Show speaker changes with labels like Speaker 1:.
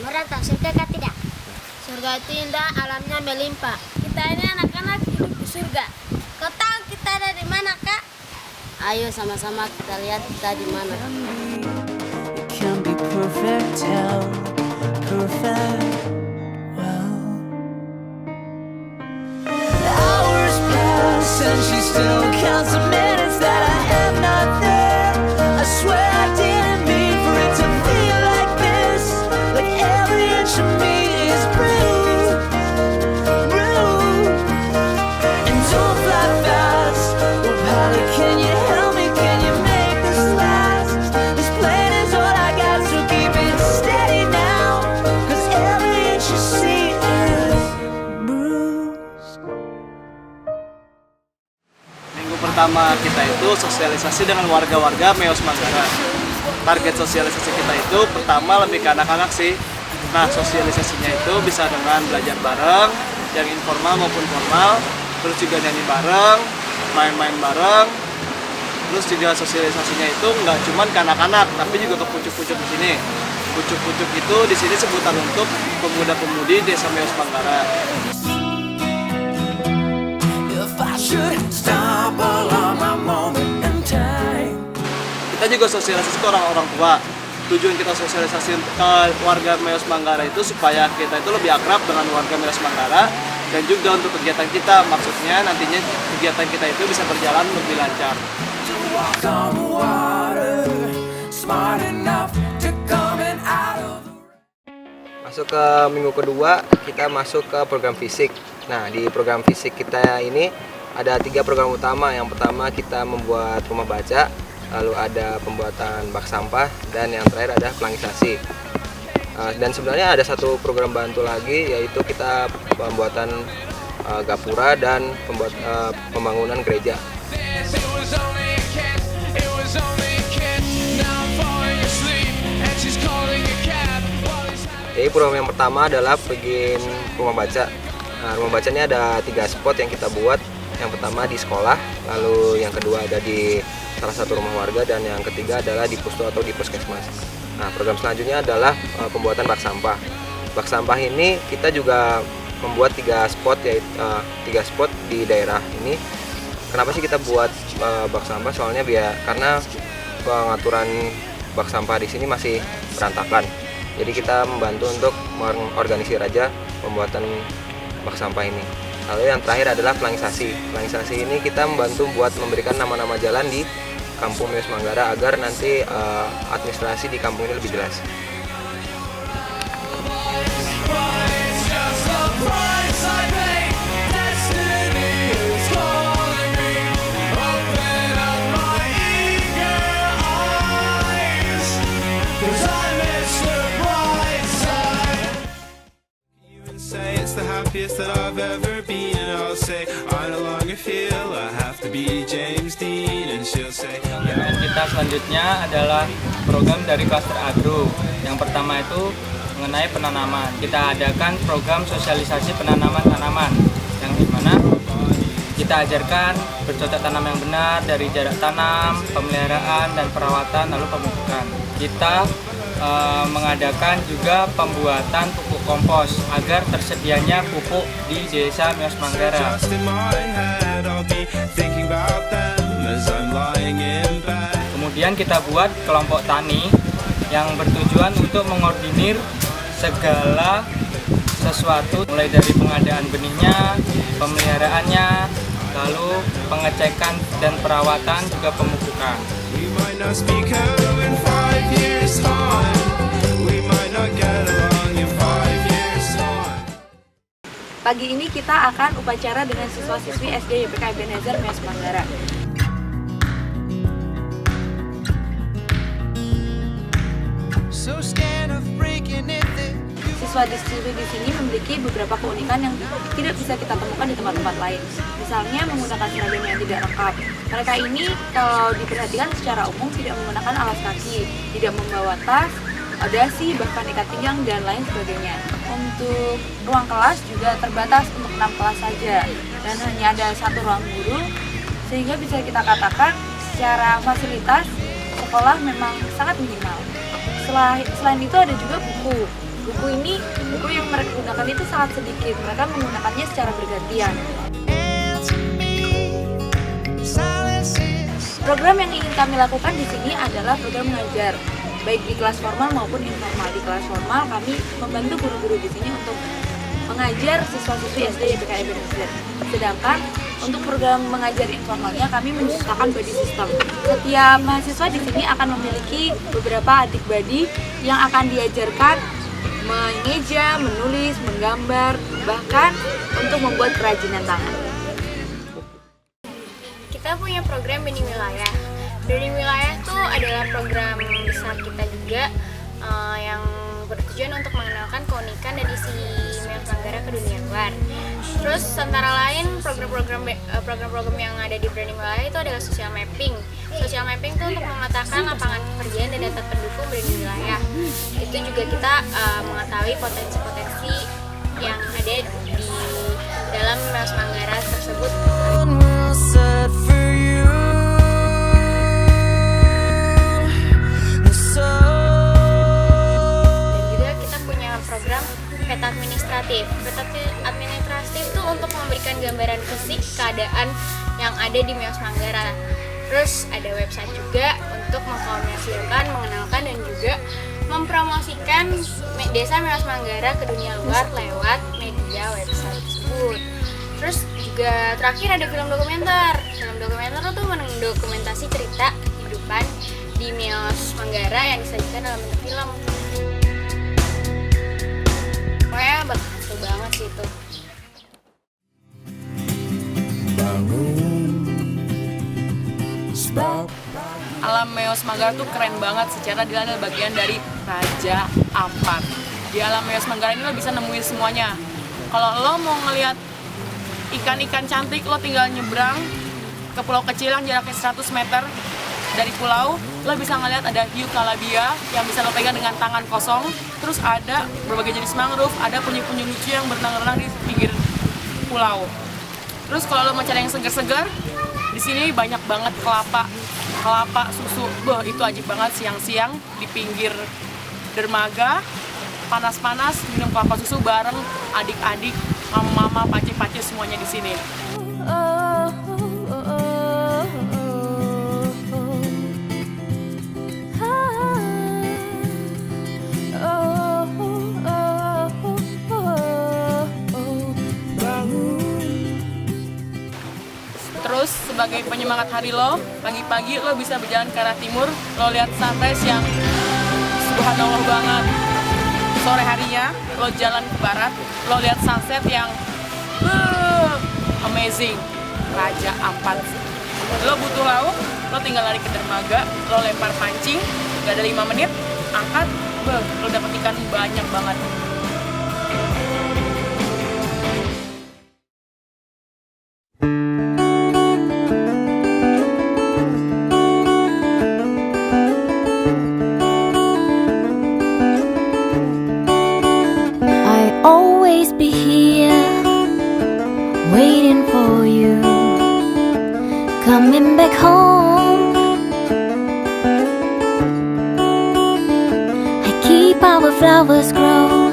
Speaker 1: merantau, surga kan tidak? Surga itu indah, alamnya melimpah. Kita ini anak-anak hidup di surga. Kau tahu kita ada di mana, Kak? Ayo sama-sama kita lihat kita di mana.
Speaker 2: It can be perfect, hell, perfect. Well, hours pass and she still counts the minutes that I am not there. I swear I didn't mean for it to feel like this. Like every inch of me is bruised, bruised. And don't fly fast. Well, pilot, can you help me? Can you make this last? This plane is all I got, so keep it steady now. 'Cause every inch you see is bruised.
Speaker 3: Minggu pertama kita itu sosialisasi dengan warga-warga Meos Manggara. Target sosialisasi kita itu pertama lebih ke anak-anak sih. Nah, sosialisasinya itu bisa dengan belajar bareng, yang informal maupun formal, terus juga nyanyi bareng, main-main bareng. Terus juga sosialisasinya itu nggak cuma ke anak-anak, tapi juga ke pucuk-pucuk di sini. Pucuk-pucuk itu di sini sebutan untuk pemuda-pemudi Desa Meos Manggara.
Speaker 2: If I should stumble on my moment in time.
Speaker 3: Kita juga sosialisasi ke orang-orang tua. Tujuan kita sosialisasi ke warga Meos Manggara itu supaya kita itu lebih akrab dengan warga Meos Manggara, dan juga untuk kegiatan kita, maksudnya nantinya kegiatan kita itu bisa berjalan lebih lancar.
Speaker 2: To walk on water, smart enough to coming out of.
Speaker 4: Masuk ke minggu kedua, kita masuk ke program fisik. Nah, di program fisik kita ini ada 3 program utama. Yang pertama kita membuat rumah baca, lalu ada pembuatan bak sampah, dan yang terakhir ada pelangisasi. Dan sebenarnya ada satu program bantu lagi, yaitu kita pembuatan gapura dan pembangunan gereja. Jadi program yang pertama adalah bikin rumah baca. Nah, rumah bacanya ada 3 spot yang kita buat. Yang pertama di sekolah, lalu yang kedua ada di salah satu rumah warga, dan yang ketiga adalah di pustu atau di puskesmas. Nah, program selanjutnya adalah pembuatan bak sampah. Bak sampah ini kita juga membuat 3 spot, yaitu 3 spot di daerah ini. Kenapa sih kita buat bak sampah? Soalnya karena pengaturan bak sampah di sini masih berantakan. Jadi kita membantu untuk mengorganisir aja pembuatan bak sampah ini. Lalu yang terakhir adalah pelangisasi. Pelangisasi ini kita membantu buat memberikan nama-nama jalan di Kampung Meos Manggara agar nanti administrasi di kampung ini lebih jelas.
Speaker 5: That I've ever been. I'll say I no longer feel I have to be James Dean, and she'll say
Speaker 6: Kegiatan kita selanjutnya adalah program dari Klaster Agro. Yang pertama itu mengenai penanaman. Kita adakan program sosialisasi penanaman tanaman, yang dimana kita ajarkan bercocok tanam yang benar dari jarak tanam, pemeliharaan dan perawatan, lalu pemupukan. Kita mengadakan juga pembuatan pupuk kompos agar tersedianya pupuk di Desa Meos Manggara.
Speaker 5: just in my head I'll be thinking about them as I'm lying in bed.
Speaker 6: Kemudian kita buat kelompok tani yang bertujuan untuk mengordinir segala sesuatu, mulai dari pengadaan benihnya, pemeliharaannya, lalu pengecekan dan perawatan, juga pemupukan.
Speaker 5: We might not speak out in 5 years time. We might not get along in 5 years time.
Speaker 7: Pagi ini kita akan upacara dengan siswa-siswi SD YPK Ebenezer Meos Manggara.
Speaker 2: So scared of breaking it.
Speaker 7: Siswa-siswi di sini memiliki beberapa keunikan yang tidak bisa kita temukan di tempat-tempat lain. Misalnya menggunakan seragam yang tidak lengkap. Mereka ini kalau diperhatikan secara umum tidak menggunakan alas kaki, tidak membawa tas, dasi, bahkan ikat pinggang dan lain sebagainya. Untuk ruang kelas juga terbatas untuk 6 kelas saja dan hanya ada 1 ruang guru, sehingga bisa kita katakan secara fasilitas sekolah memang sangat minimal. Selain itu ada juga buku. Buku yang mereka gunakan itu sangat sedikit. Mereka menggunakannya secara bergantian. Program yang ingin kami lakukan di sini adalah program mengajar, baik di kelas formal maupun informal. Di kelas formal kami membantu guru-guru di sini untuk mengajar siswa-siswi SD YPK Ebenezer. Sedangkan untuk program mengajar informalnya kami menciptakan body system. Setiap mahasiswa di sini akan memiliki beberapa adik-badi yang akan diajarkan mengeja, menulis, menggambar, bahkan untuk membuat kerajinan tangan.
Speaker 8: Kita punya program Branding Wilayah. Branding Wilayah itu adalah program besar kita juga yang bertujuan untuk mengenalkan keunikan dari si Meos Manggara ke dunia luar. Terus antara lain program-program yang ada di Branding Wilayah itu adalah social mapping. Social mapping itu untuk memetakan lapangan pekerjaan dan data pendukung Branding Wilayah. Itu juga kita mengetahui potensi-potensi yang ada di dalam Meos Manggara tersebut. Peta administratif. Peta administratif itu untuk memberikan gambaran fisik keadaan yang ada di Meos Manggara. Terus ada website juga untuk mengkomunikasikan, mengenalkan dan juga mempromosikan desa Meos Manggara ke dunia luar lewat media website tersebut. Terus juga terakhir ada film dokumenter. Film dokumenter itu mendokumentasi cerita kehidupan di Meos Manggara yang disajikan dalam bentuk film. Pokoknya seru banget sih itu.
Speaker 9: Alam Meos Manggara tuh keren banget, secara dia adalah bagian dari Raja Ampat. Di alam Meos Manggara ini lo bisa nemuin semuanya. Kalau lo mau ngelihat ikan-ikan cantik, lo tinggal nyebrang ke pulau kecil yang jaraknya 100 meter dari pulau. Lo bisa ngeliat ada hiu kalabia yang bisa lo pegang dengan tangan kosong. Terus ada berbagai jenis mangrove, ada penyu-penyu lucu yang berenang-renang di pinggir pulau. Terus kalau lo mau cari yang segar-segar, di sini banyak banget kelapa susu. Itu ajib banget siang-siang di pinggir dermaga, panas-panas minum kelapa susu bareng adik-adik, mama-mama, pace-pace semuanya di sini. Terus sebagai penyemangat hari lo, pagi-pagi lo bisa berjalan ke arah timur, lo lihat sunrise yang subhanallah banget. Sore harinya lo jalan ke barat, lo lihat sunset yang amazing, Raja Ampat. Lo butuh lauk, lo tinggal lari ke dermaga, lo lempar pancing, gak ada 5 menit, angkat, lo dapet ikan banyak banget.
Speaker 10: Always be here, waiting for you, coming back home. I keep our flowers grow